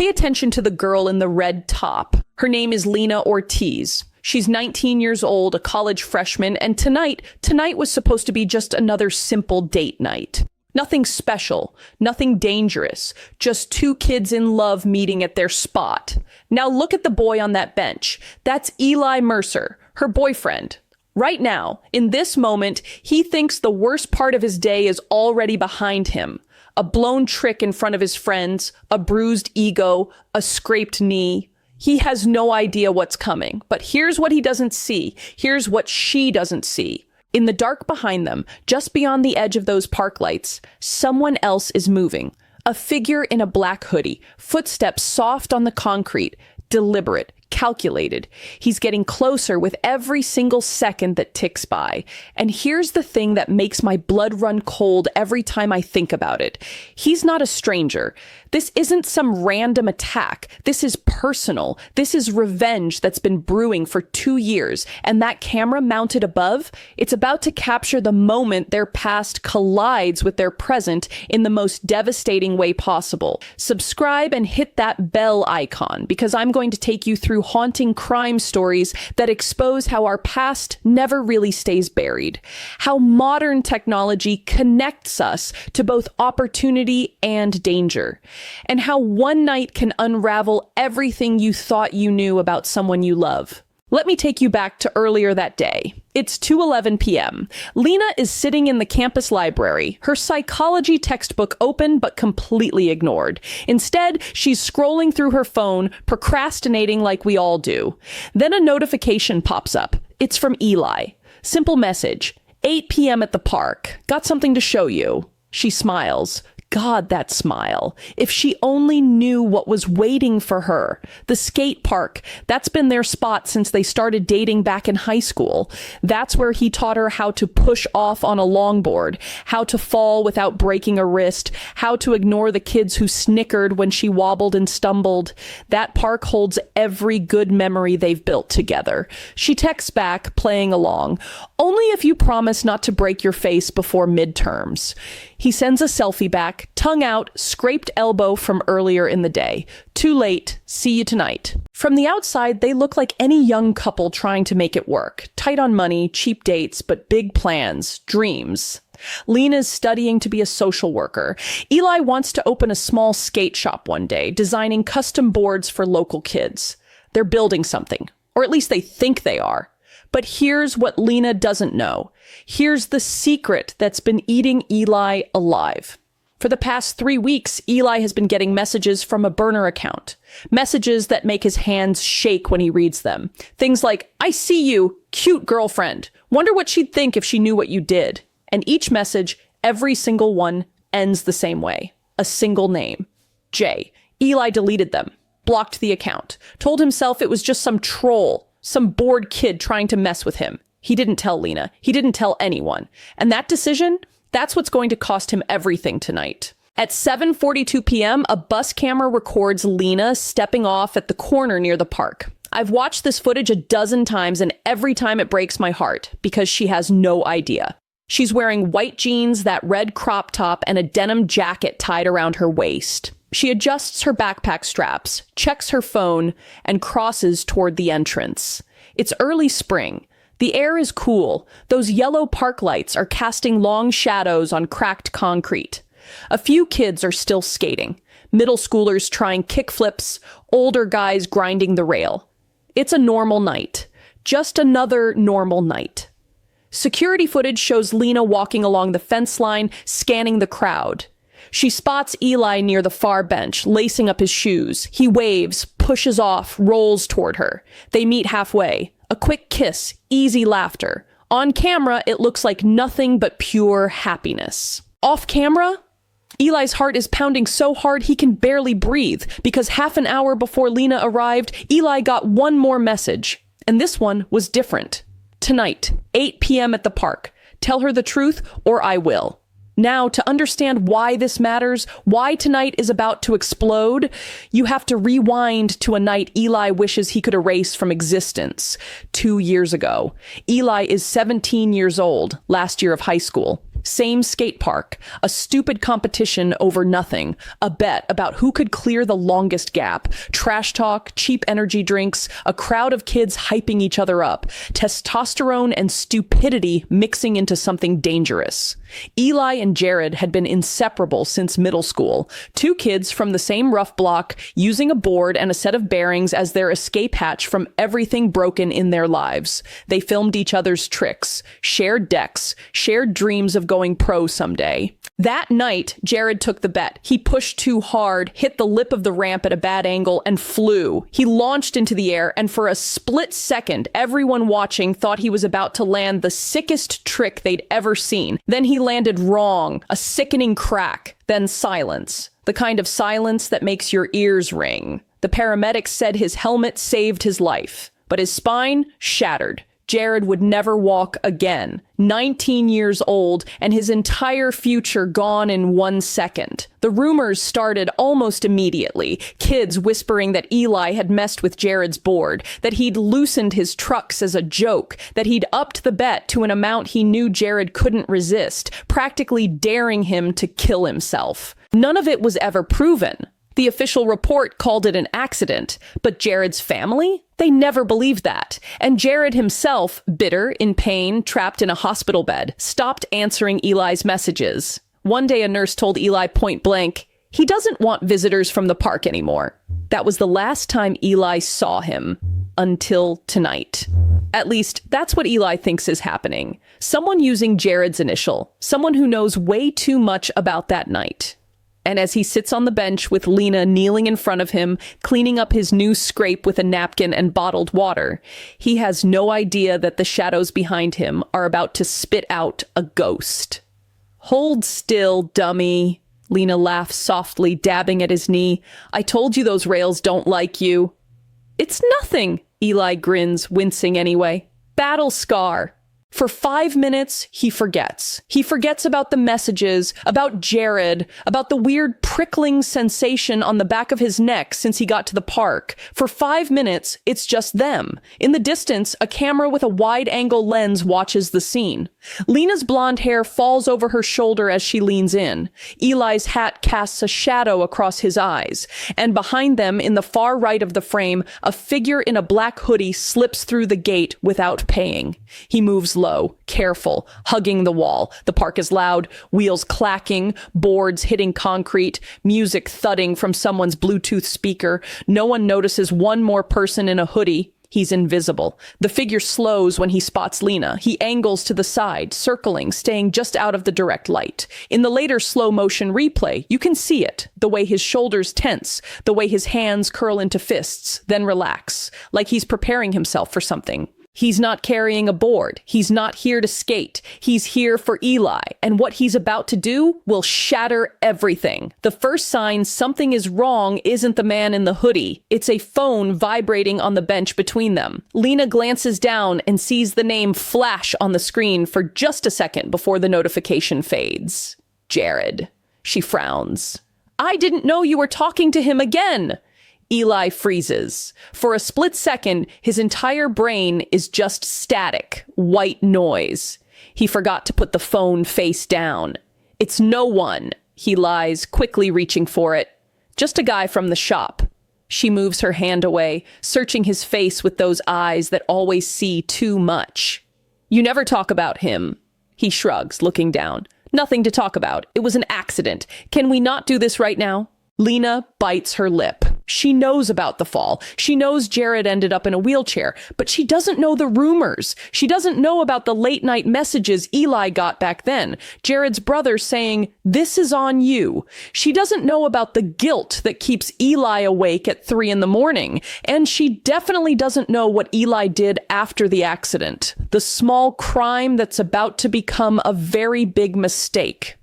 Pay attention to the girl in the red top. Her name is Lena Ortiz. She's 19 years old, a college freshman, and tonight was supposed to be just another simple date night. Nothing special, nothing dangerous, just two kids in love meeting at their spot. Now look at the boy on that bench. That's Eli Mercer, her boyfriend. Right now, in this moment, he thinks the worst part of his day is already behind him. A blown trick in front of his friends, a bruised ego, a scraped knee. He has no idea what's coming, but here's what he doesn't see. Here's what she doesn't see. In the dark behind them, just beyond the edge of those park lights, someone else is moving. A figure in a black hoodie, footsteps soft on the concrete, deliberate, calculated. He's getting closer with every single second that ticks by. And here's the thing that makes my blood run cold every time I think about it. He's not a stranger. This isn't some random attack. This is personal. This is revenge that's been brewing for 2 years. And that camera mounted above, it's about to capture the moment their past collides with their present in the most devastating way possible. Subscribe and hit that bell icon because I'm going to take you through haunting crime stories that expose how our past never really stays buried, how modern technology connects us to both opportunity and danger, and how one night can unravel everything you thought you knew about someone you love. Let me take you back to earlier that day. It's 2:11 p.m. Lena is sitting in the campus library, her psychology textbook open but completely ignored. Instead, she's scrolling through her phone, procrastinating like we all do. Then a notification pops up. It's from Eli. Simple message. 8 p.m. at the park. Got something to show you. She smiles. God, that smile. If she only knew what was waiting for her. The skate park, that's been their spot since they started dating back in high school. That's where he taught her how to push off on a longboard, how to fall without breaking a wrist, how to ignore the kids who snickered when she wobbled and stumbled. That park holds every good memory they've built together. She texts back, playing along. Only if you promise not to break your face before midterms. He sends a selfie back, tongue out, scraped elbow from earlier in the day. Too late. See you tonight. From the outside, they look like any young couple trying to make it work. Tight on money, cheap dates, but big plans, dreams. Lena's studying to be a social worker. Eli wants to open a small skate shop one day, designing custom boards for local kids. They're building something, or at least they think they are. But here's what Lena doesn't know. Here's the secret that's been eating Eli alive. For the past 3 weeks, Eli has been getting messages from a burner account. Messages that make his hands shake when he reads them. Things like, I see you, cute girlfriend. Wonder what she'd think if she knew what you did. And each message, every single one, ends the same way. A single name. J. Eli deleted them. Blocked the account. Told himself it was just some troll. Some bored kid trying to mess with him. He didn't tell Lena. He didn't tell anyone. And that decision, that's what's going to cost him everything tonight. At 7:42 p.m., a bus camera records Lena stepping off at the corner near the park. I've watched this footage a dozen times, and every time it breaks my heart because she has no idea. She's wearing white jeans, that red crop top, and a denim jacket tied around her waist. She adjusts her backpack straps, checks her phone, and crosses toward the entrance. It's early spring. The air is cool. Those yellow park lights are casting long shadows on cracked concrete. A few kids are still skating. Middle schoolers trying kickflips, older guys grinding the rail. It's a normal night. Just another normal night. Security footage shows Lena walking along the fence line, scanning the crowd. She spots Eli near the far bench, lacing up his shoes. He waves, pushes off, rolls toward her. They meet halfway. A quick kiss, easy laughter. On camera, it looks like nothing but pure happiness. Off camera, Eli's heart is pounding so hard he can barely breathe because half an hour before Lena arrived, Eli got one more message. And this one was different. Tonight, 8 p.m. at the park. Tell her the truth or I will. Now, to understand why this matters, why tonight is about to explode, you have to rewind to a night Eli wishes he could erase from existence. 2 years ago. Eli is 17 years old, last year of high school. Same skate park, a stupid competition over nothing, a bet about who could clear the longest gap, trash talk, cheap energy drinks, a crowd of kids hyping each other up, testosterone and stupidity mixing into something dangerous. Eli and Jared had been inseparable since middle school, two kids from the same rough block, using a board and a set of bearings as their escape hatch from everything broken in their lives. They filmed each other's tricks, shared decks, shared dreams of going pro someday. That night, Jared took the bet. He pushed too hard, hit the lip of the ramp at a bad angle, and flew. He launched into the air, and for a split second, everyone watching thought he was about to land the sickest trick they'd ever seen. Then he landed wrong, a sickening crack, then silence. The kind of silence that makes your ears ring. The paramedics said his helmet saved his life, but his spine shattered. Jared would never walk again. 19 years old, and his entire future gone in 1 second. The rumors started almost immediately. Kids whispering that Eli had messed with Jared's board, that he'd loosened his trucks as a joke, that he'd upped the bet to an amount he knew Jared couldn't resist, practically daring him to kill himself. None of it was ever proven. The official report called it an accident, but Jared's family? They never believed that. And Jared himself, bitter, in pain, trapped in a hospital bed, stopped answering Eli's messages. One day a nurse told Eli point blank, he doesn't want visitors from the park anymore. That was the last time Eli saw him. Until tonight. At least, that's what Eli thinks is happening. Someone using Jared's initial. Someone who knows way too much about that night. And as he sits on the bench with Lena kneeling in front of him, cleaning up his new scrape with a napkin and bottled water, he has no idea that the shadows behind him are about to spit out a ghost. Hold still, dummy. Lena laughs softly, dabbing at his knee. I told you those rails don't like you. It's nothing, Eli grins, wincing anyway. Battle scar. For 5 minutes, he forgets. He forgets about the messages, about Jared, about the weird prickling sensation on the back of his neck since he got to the park. For 5 minutes, it's just them. In the distance, a camera with a wide-angle lens watches the scene. Lena's blonde hair falls over her shoulder as she leans in. Eli's hat casts a shadow across his eyes. And behind them, in the far right of the frame, a figure in a black hoodie slips through the gate without paying. He moves low, careful, hugging the wall. The park is loud, wheels clacking, boards hitting concrete, music thudding from someone's Bluetooth speaker. No one notices one more person in a hoodie. He's invisible. The figure slows when he spots Lena. He angles to the side, circling, staying just out of the direct light. In the later slow-motion replay, you can see it, the way his shoulders tense, the way his hands curl into fists, then relax, like he's preparing himself for something. He's not carrying a board. He's not here to skate. He's here for Eli, and what he's about to do will shatter everything. The first sign something is wrong isn't the man in the hoodie. It's a phone vibrating on the bench between them. Lena glances down and sees the name flash on the screen for just a second before the notification fades. Jared. She frowns. I didn't know you were talking to him again. Eli freezes. For a split second, his entire brain is just static, white noise. He forgot to put the phone face down. It's no one. He lies, quickly reaching for it. Just a guy from the shop. She moves her hand away, searching his face with those eyes that always see too much. You never talk about him. He shrugs, looking down. Nothing to talk about. It was an accident. Can we not do this right now? Lena bites her lip. She knows about the fall. She knows Jared ended up in a wheelchair, but she doesn't know the rumors. She doesn't know about the late-night messages Eli got back then. Jared's brother saying, "This is on you." She doesn't know about the guilt that keeps Eli awake at 3 a.m. And she definitely doesn't know what Eli did after the accident. The small crime that's about to become a very big mistake.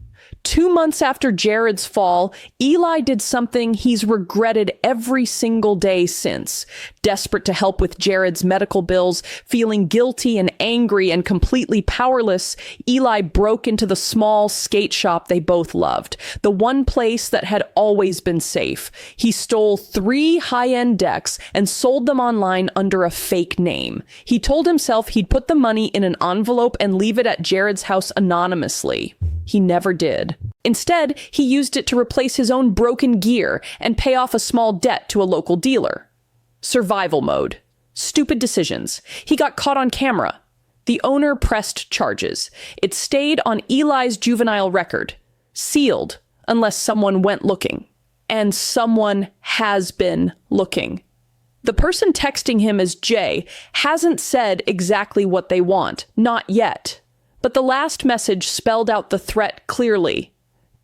2 months after Jared's fall, Eli did something he's regretted every single day since. Desperate to help with Jared's medical bills, feeling guilty and angry and completely powerless, Eli broke into the small skate shop they both loved, the one place that had always been safe. He stole 3 high-end decks and sold them online under a fake name. He told himself he'd put the money in an envelope and leave it at Jared's house anonymously. He never did. Instead, he used it to replace his own broken gear and pay off a small debt to a local dealer. Survival mode. Stupid decisions. He got caught on camera. The owner pressed charges. It stayed on Eli's juvenile record. Sealed, unless someone went looking. And someone has been looking. The person texting him as Jay hasn't said exactly what they want. Not yet. But the last message spelled out the threat clearly.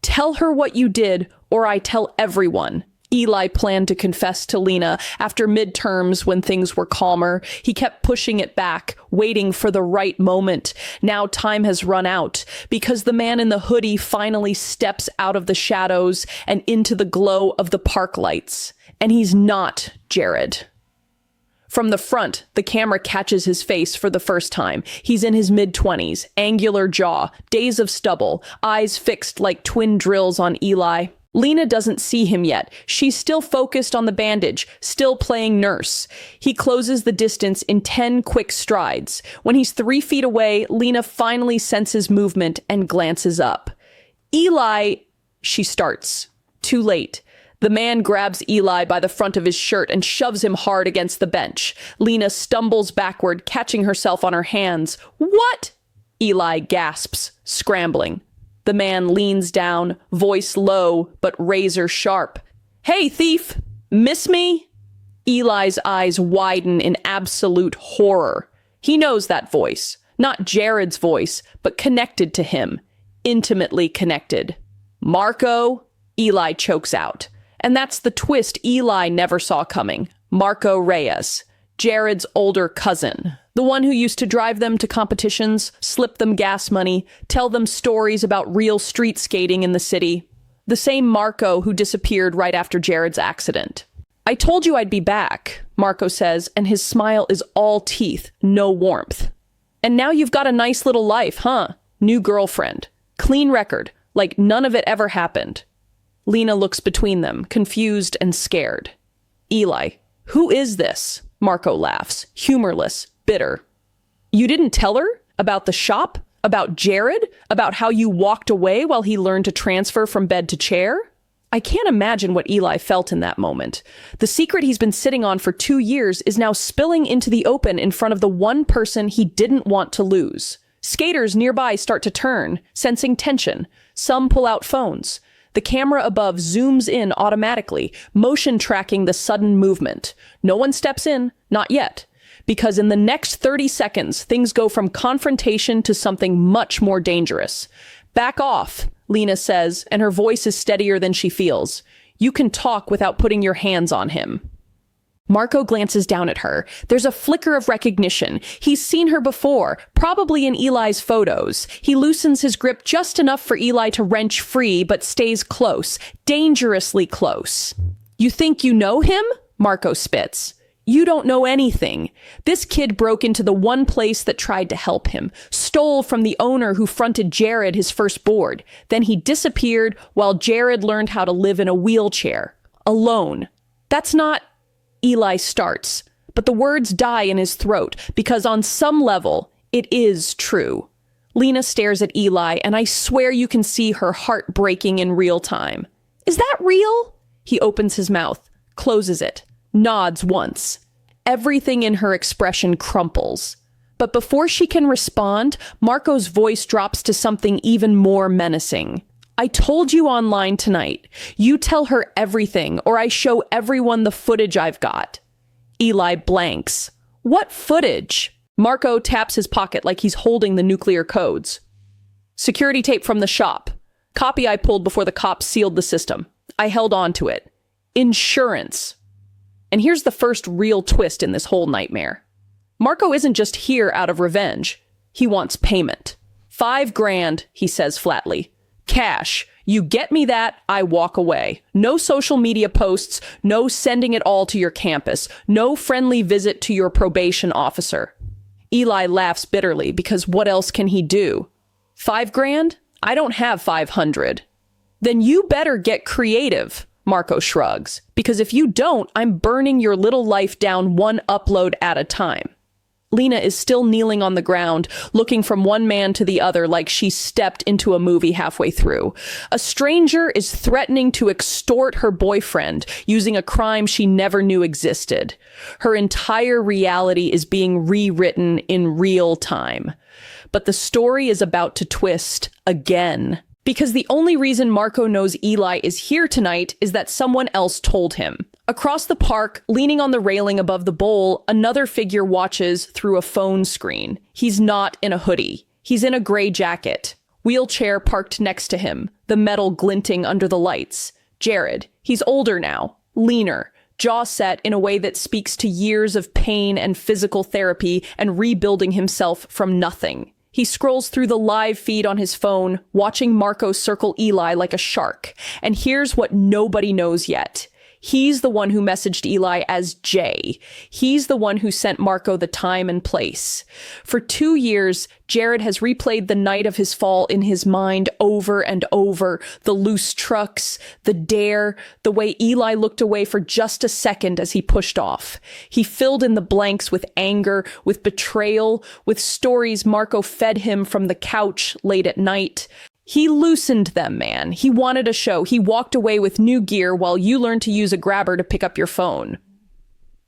Tell her what you did, or I tell everyone. Eli planned to confess to Lena after midterms when things were calmer. He kept pushing it back, waiting for the right moment. Now time has run out, because the man in the hoodie finally steps out of the shadows and into the glow of the park lights. And he's not Jared. From the front, the camera catches his face for the first time. He's in his mid-20s, angular jaw, days of stubble, eyes fixed like twin drills on Eli. Lena doesn't see him yet. She's still focused on the bandage, still playing nurse. He closes the distance in 10 quick strides. When he's 3 feet away, Lena finally senses movement and glances up. Eli, she starts. Too late. The man grabs Eli by the front of his shirt and shoves him hard against the bench. Lena stumbles backward, catching herself on her hands. What? Eli gasps, scrambling. The man leans down, voice low but razor sharp. Hey, thief! Miss me? Eli's eyes widen in absolute horror. He knows that voice. Not Jared's voice, but connected to him. Intimately connected. Marco? Eli chokes out. And that's the twist Eli never saw coming. Marco Reyes, Jared's older cousin. The one who used to drive them to competitions, slip them gas money, tell them stories about real street skating in the city. The same Marco who disappeared right after Jared's accident. I told you I'd be back, Marco says, and his smile is all teeth, no warmth. And now you've got a nice little life, huh? New girlfriend. Clean record, like none of it ever happened. Lena looks between them, confused and scared. Eli, who is this? Marco laughs, humorless, bitter. You didn't tell her? About the shop? About Jared? About how you walked away while he learned to transfer from bed to chair? I can't imagine what Eli felt in that moment. The secret he's been sitting on for 2 years is now spilling into the open in front of the one person he didn't want to lose. Skaters nearby start to turn, sensing tension. Some pull out phones. The camera above zooms in automatically, motion tracking the sudden movement. No one steps in, not yet. Because in the next 30 seconds, things go from confrontation to something much more dangerous. Back off, Lena says, and her voice is steadier than she feels. You can talk without putting your hands on him. Marco glances down at her. There's a flicker of recognition. He's seen her before, probably in Eli's photos. He loosens his grip just enough for Eli to wrench free, but stays close, dangerously close. You think you know him? Marco spits. You don't know anything. This kid broke into the one place that tried to help him, stole from the owner who fronted Jared his first board. Then he disappeared while Jared learned how to live in a wheelchair. Alone. That's not... Eli starts, but the words die in his throat because on some level, it is true. Lena stares at Eli, and I swear you can see her heart breaking in real time. Is that real? He opens his mouth, closes it, nods once. Everything in her expression crumples. But before she can respond, Marco's voice drops to something even more menacing. I told you online tonight. You tell her everything, or I show everyone the footage I've got. Eli blanks. What footage? Marco taps his pocket like he's holding the nuclear codes. Security tape from the shop. Copy I pulled before the cops sealed the system. I held on to it. Insurance. And here's the first real twist in this whole nightmare. Marco isn't just here out of revenge. He wants payment. $5,000, he says flatly. Cash. You get me that, I walk away. No social media posts, no sending it all to your campus, no friendly visit to your probation officer. Eli laughs bitterly because what else can he do? $5,000? I don't have 500. Then you better get creative, Marco shrugs, because if you don't, I'm burning your little life down one upload at a time. Lena is still kneeling on the ground, looking from one man to the other like she stepped into a movie halfway through. A stranger is threatening to extort her boyfriend using a crime she never knew existed. Her entire reality is being rewritten in real time. But the story is about to twist again. Because the only reason Marco knows Eli is here tonight is that someone else told him. Across the park, leaning on the railing above the bowl, another figure watches through a phone screen. He's not in a hoodie. He's in a gray jacket. Wheelchair parked next to him, the metal glinting under the lights. Jared. He's older now, leaner, jaw set in a way that speaks to years of pain and physical therapy and rebuilding himself from nothing. He scrolls through the live feed on his phone, watching Marco circle Eli like a shark. And here's what nobody knows yet. He's the one who messaged Eli as Jay. He's the one who sent Marco the time and place. For 2 years, Jared has replayed the night of his fall in his mind over and over. The loose trucks, the dare, the way Eli looked away for just a second as he pushed off. He filled in the blanks with anger, with betrayal, with stories Marco fed him from the couch late at night. He loosened them, man. He wanted a show. He walked away with new gear while you learned to use a grabber to pick up your phone.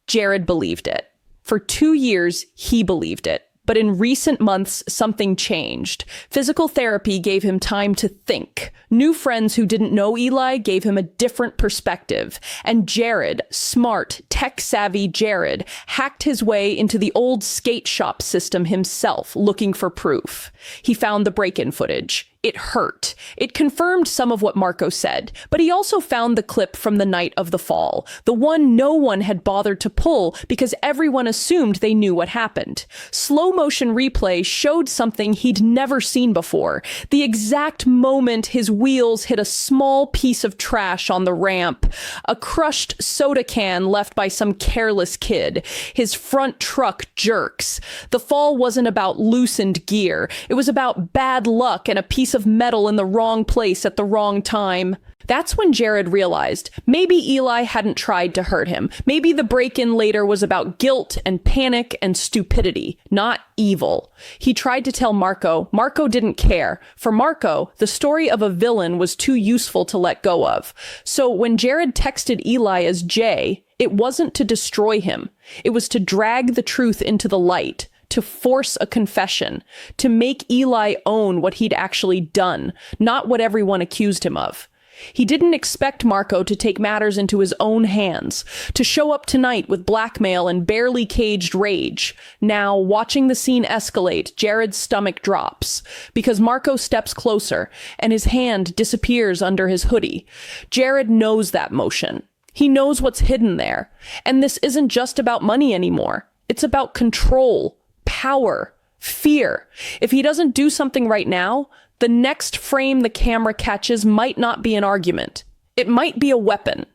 Jared believed it. For 2 years, he believed it. But in recent months, something changed. Physical therapy gave him time to think. New friends who didn't know Eli gave him a different perspective. And Jared, smart, tech-savvy Jared, hacked his way into the old skate shop system himself, looking for proof. He found the break-in footage. It hurt. It confirmed some of what Marco said, but he also found the clip from the night of the fall, the one no one had bothered to pull because everyone assumed they knew what happened. Slow-motion replay showed something he'd never seen before, the exact moment his wheels hit a small piece of trash on the ramp, a crushed soda can left by some careless kid. His front truck jerks. The fall wasn't about loosened gear. It was about bad luck and a piece of metal in the wrong place at the wrong time. That's when Jared realized maybe Eli hadn't tried to hurt him. Maybe the break-in later was about guilt and panic and stupidity, not evil. He tried to tell Marco. Marco didn't care. For Marco, the story of a villain was too useful to let go of. So when Jared texted Eli as Jay, it wasn't to destroy him. It was to drag the truth into the light, to force a confession, to make Eli own what he'd actually done, not what everyone accused him of. He didn't expect Marco to take matters into his own hands, to show up tonight with blackmail and barely caged rage. Now, watching the scene escalate, Jared's stomach drops, because Marco steps closer, and his hand disappears under his hoodie. Jared knows that motion. He knows what's hidden there. And this isn't just about money anymore. It's about control, power, fear. If he doesn't do something right now, the next frame the camera catches might not be an argument. It might be a weapon.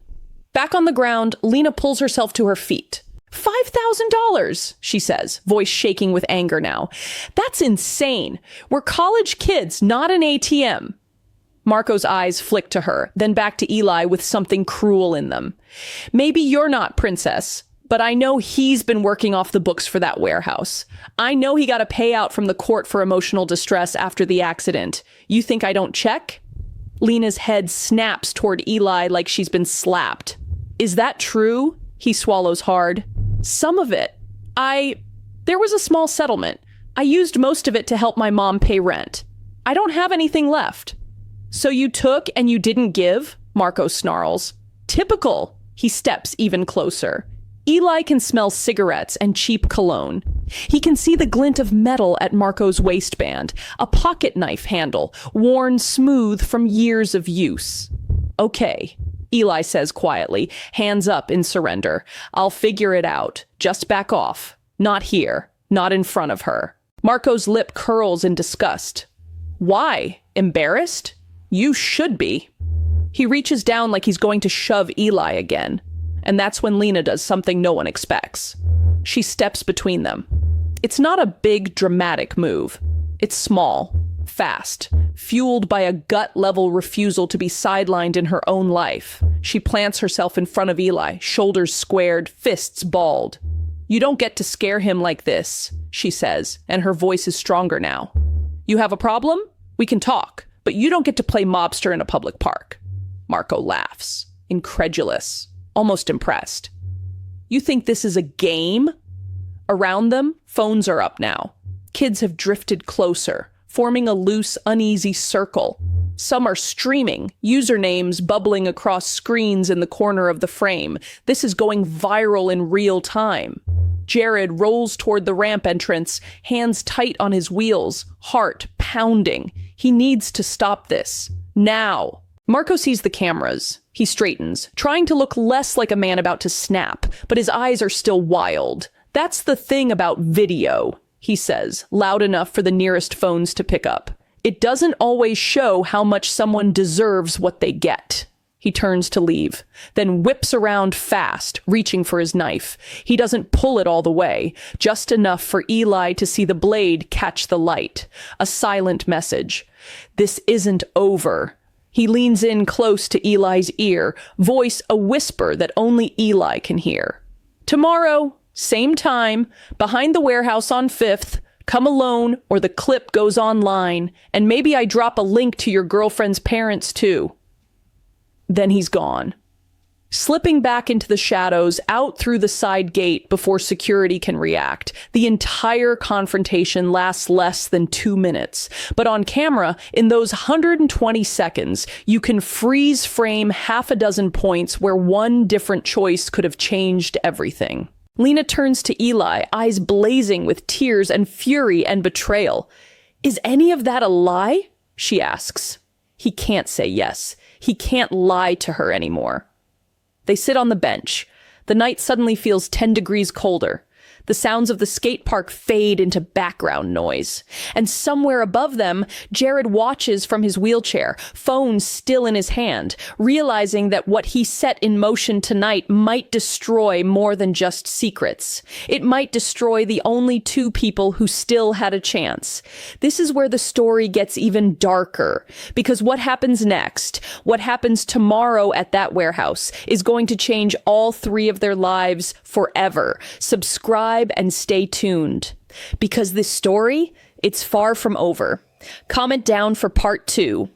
Back on the ground, Lena pulls herself to her feet. $5,000, she says, voice shaking with anger now. That's insane. We're college kids, not an ATM. Marco's eyes flick to her, then back to Eli with something cruel in them. Maybe you're not, princess, but I know he's been working off the books for that warehouse. I know he got a payout from the court for emotional distress after the accident. You think I don't check? Lena's head snaps toward Eli like she's been slapped. Is that true? He swallows hard. Some of it. There was a small settlement. I used most of it to help my mom pay rent. I don't have anything left. So you took and you didn't give? Marco snarls. Typical. He steps even closer. Eli can smell cigarettes and cheap cologne. He can see the glint of metal at Marco's waistband, a pocket knife handle, worn smooth from years of use. Okay, Eli says quietly, hands up in surrender. I'll figure it out. Just back off. Not here. Not in front of her. Marco's lip curls in disgust. Why? Embarrassed? You should be. He reaches down like he's going to shove Eli again. And that's when Lena does something no one expects. She steps between them. It's not a big, dramatic move. It's small, fast, fueled by a gut-level refusal to be sidelined in her own life. She plants herself in front of Eli, shoulders squared, fists balled. "You don't get to scare him like this," she says, and her voice is stronger now. "You have a problem? We can talk, but you don't get to play mobster in a public park." Marco laughs, incredulous, almost impressed. "You think this is a game?" Around them, phones are up now. Kids have drifted closer, forming a loose, uneasy circle. Some are streaming, usernames bubbling across screens in the corner of the frame. This is going viral in real time. Jared rolls toward the ramp entrance, hands tight on his wheels, heart pounding. He needs to stop this. Now. Marco sees the cameras. He straightens, trying to look less like a man about to snap, but his eyes are still wild. "That's the thing about video," he says, loud enough for the nearest phones to pick up. "It doesn't always show how much someone deserves what they get." He turns to leave, then whips around fast, reaching for his knife. He doesn't pull it all the way, just enough for Eli to see the blade catch the light. A silent message. This isn't over. He leans in close to Eli's ear, voice a whisper that only Eli can hear. "Tomorrow, same time, behind the warehouse on 5th, come alone or the clip goes online, and maybe I drop a link to your girlfriend's parents too." Then he's gone. Slipping back into the shadows, out through the side gate before security can react. The entire confrontation lasts less than 2 minutes. But on camera, in those 120 seconds, you can freeze frame half a dozen points where one different choice could have changed everything. Lena turns to Eli, eyes blazing with tears and fury and betrayal. "Is any of that a lie?" she asks. He can't say yes. He can't lie to her anymore. They sit on the bench. The night suddenly feels 10 degrees colder. The sounds of the skate park fade into background noise. And somewhere above them, Jared watches from his wheelchair, phone still in his hand, realizing that what he set in motion tonight might destroy more than just secrets. It might destroy the only 2 people who still had a chance. This is where the story gets even darker, because what happens next, what happens tomorrow at that warehouse, is going to change all 3 of their lives forever. Subscribe and stay tuned, because this story, it's far from over. Comment down for part 2.